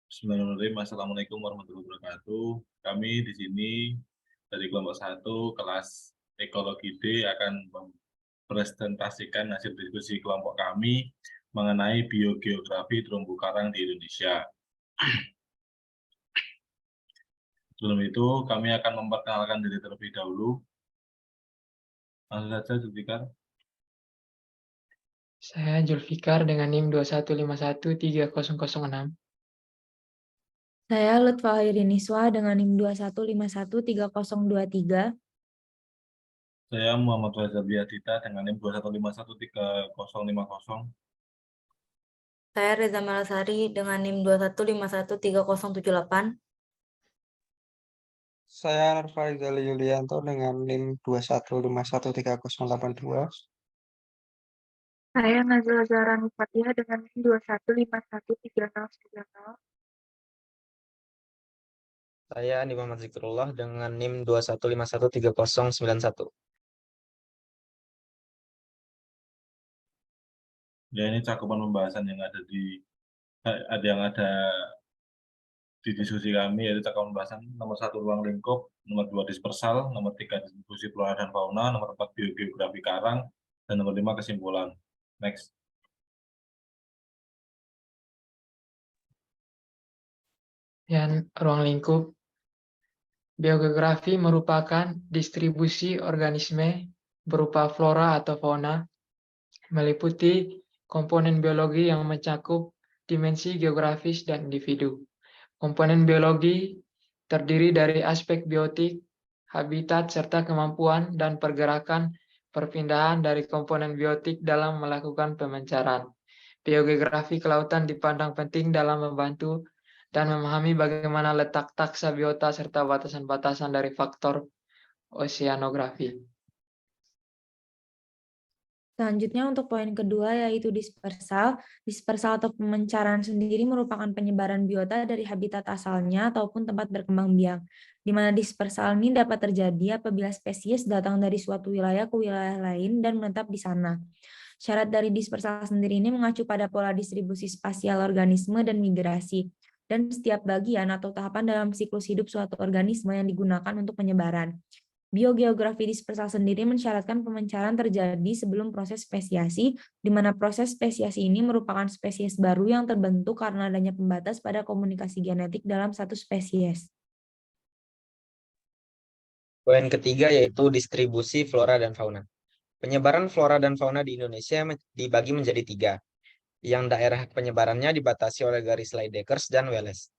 Bismillahirrahmanirrahim. Assalamualaikum warahmatullahi wabarakatuh. Kami di sini dari kelompok 1 kelas Ekologi D akan mempresentasikan hasil diskusi kelompok kami mengenai biogeografi terumbu karang di Indonesia. Sebelum itu, kami akan memperkenalkan diri terlebih dahulu. Langsung saja, Zulfikar. Saya Zulfikar dengan NIM 2151306. Saya Lutfa Hairiniswa dengan NIM 21513023. Saya Muhammad Faizal Biadita dengan NIM 21513050. Saya Reza Malasari dengan NIM 21513078. Saya Faizal Yulianto dengan NIM 21513082. Saya Nazila Zahra Fathia dengan NIM 21513090. Saya Andi Muhammad Zikrullah dengan NIM 21513091. Ya, ini cakupan pembahasan yang ada di diskusi kami, yaitu cakupan pembahasan nomor 1 ruang lingkup, nomor 2 dispersal, nomor 3 distribusi flora dan fauna, nomor 4 biogeografi karang, dan nomor 5 kesimpulan. Next. Dan ruang lingkup. Biogeografi merupakan distribusi organisme berupa flora atau fauna, meliputi komponen biologi yang mencakup dimensi geografis dan individu. Komponen biologi terdiri dari aspek biotik, habitat, serta kemampuan dan pergerakan perpindahan dari komponen biotik dalam melakukan pemancaran. Biogeografi kelautan dipandang penting dalam membantu dan memahami bagaimana letak taksa biota serta batasan-batasan dari faktor oseanografi. Selanjutnya untuk poin kedua yaitu dispersal. Dispersal atau pemancaran sendiri merupakan penyebaran biota dari habitat asalnya ataupun tempat berkembang biak. Di mana dispersal ini dapat terjadi apabila spesies datang dari suatu wilayah ke wilayah lain dan menetap di sana. Syarat dari dispersal sendiri ini mengacu pada pola distribusi spasial organisme dan migrasi. Dan setiap bagian atau tahapan dalam siklus hidup suatu organisme yang digunakan untuk penyebaran. Biogeografi dispersal sendiri mensyaratkan pemancaran terjadi sebelum proses spesiasi, di mana proses spesiasi ini merupakan spesies baru yang terbentuk karena adanya pembatas pada komunikasi genetik dalam satu spesies. Poin ketiga yaitu distribusi flora dan fauna. Penyebaran flora dan fauna di Indonesia dibagi menjadi 3, yang daerah penyebarannya dibatasi oleh garis Lydekers dan Wallace.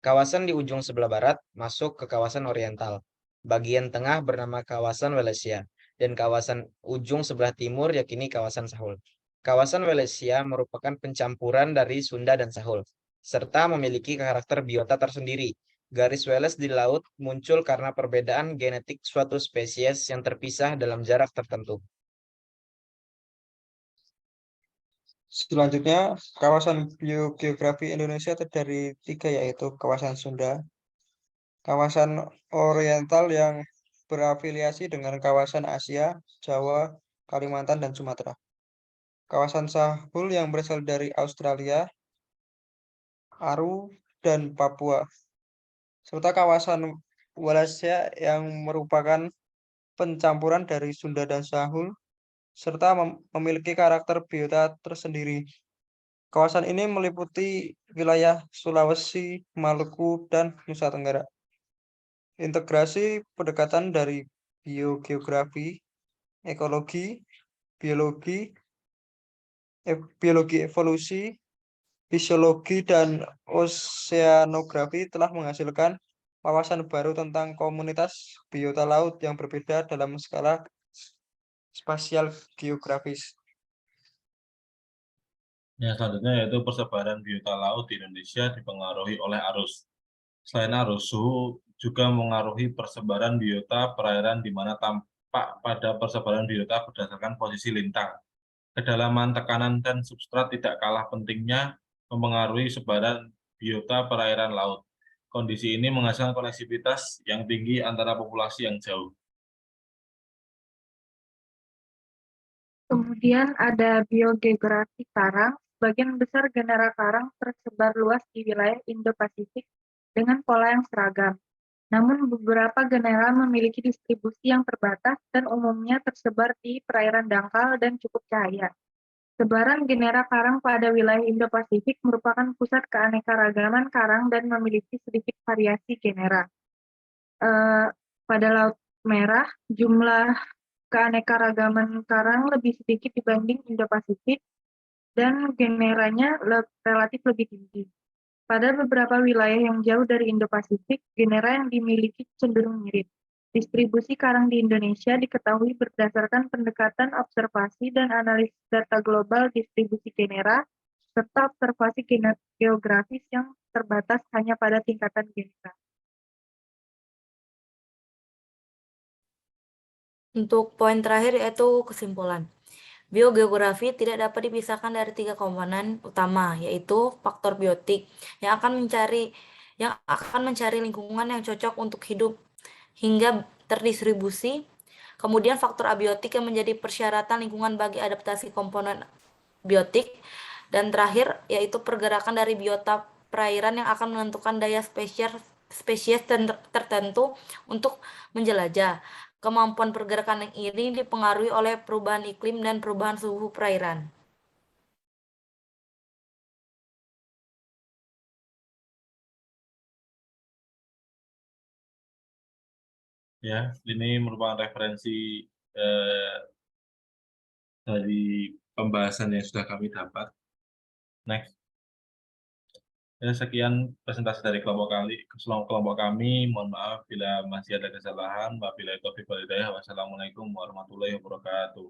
Kawasan di ujung sebelah barat masuk ke kawasan oriental. Bagian tengah bernama kawasan Wallacea, dan kawasan ujung sebelah timur yakini kawasan Sahul. Kawasan Wallacea merupakan pencampuran dari Sunda dan Sahul, serta memiliki karakter biota tersendiri. Garis Wallace di laut muncul karena perbedaan genetik suatu spesies yang terpisah dalam jarak tertentu. Selanjutnya, kawasan biogeografi Indonesia terdiri 3 yaitu kawasan Sunda, kawasan oriental yang berafiliasi dengan kawasan Asia, Jawa, Kalimantan, dan Sumatera. Kawasan Sahul yang berasal dari Australia, Aru, dan Papua. Serta kawasan Wallacea yang merupakan pencampuran dari Sunda dan Sahul, serta memiliki karakter biota tersendiri. Kawasan ini meliputi wilayah Sulawesi, Maluku, dan Nusa Tenggara. Integrasi pendekatan dari biogeografi, ekologi, biologi evolusi, fisiologi, dan oseanografi telah menghasilkan wawasan baru tentang komunitas biota laut yang berbeda dalam skala spasial geografis. Yang selanjutnya yaitu persebaran biota laut di Indonesia dipengaruhi oleh arus. Selain arus, suhu juga mengaruhi persebaran biota perairan di mana tampak pada persebaran biota berdasarkan posisi lintang. Kedalaman, tekanan, dan substrat tidak kalah pentingnya mempengaruhi sebaran biota perairan laut. Kondisi ini menghasilkan koneksivitas yang tinggi antara populasi yang jauh. Kemudian ada biogeografi karang. sebagian besar genera karang tersebar luas di wilayah Indo-Pasifik dengan pola yang seragam. Namun beberapa genera memiliki distribusi yang terbatas dan umumnya tersebar di perairan dangkal dan cukup cahaya. Sebaran genera karang pada wilayah Indo-Pasifik merupakan pusat keanekaragaman karang dan memiliki sedikit variasi genera. Pada Laut Merah, jumlah keanekaragaman karang lebih sedikit dibanding Indo-Pasifik dan generanya relatif lebih tinggi. Pada beberapa wilayah yang jauh dari Indo-Pasifik, genera yang dimiliki cenderung mirip. Distribusi karang di Indonesia diketahui berdasarkan pendekatan observasi dan analisis data global distribusi genera, serta observasi geografis yang terbatas hanya pada tingkatan genera. Untuk poin terakhir yaitu kesimpulan. Biogeografi tidak dapat dipisahkan dari 3 komponen utama, yaitu faktor biotik yang akan mencari lingkungan yang cocok untuk hidup hingga terdistribusi, kemudian faktor abiotik yang menjadi persyaratan lingkungan bagi adaptasi komponen biotik, dan terakhir yaitu pergerakan dari biota perairan yang akan menentukan daya spesies tertentu untuk menjelajah. Kemampuan pergerakan ini dipengaruhi oleh perubahan iklim dan perubahan suhu perairan. Ya, ini merupakan referensi dari pembahasan yang sudah kami dapat. Next. Ya, sekian presentasi dari kelompok kami. Mohon maaf bila masih ada kesalahan. Wabillahi taufiq wal hidayah. Wassalamualaikum warahmatullahi wabarakatuh.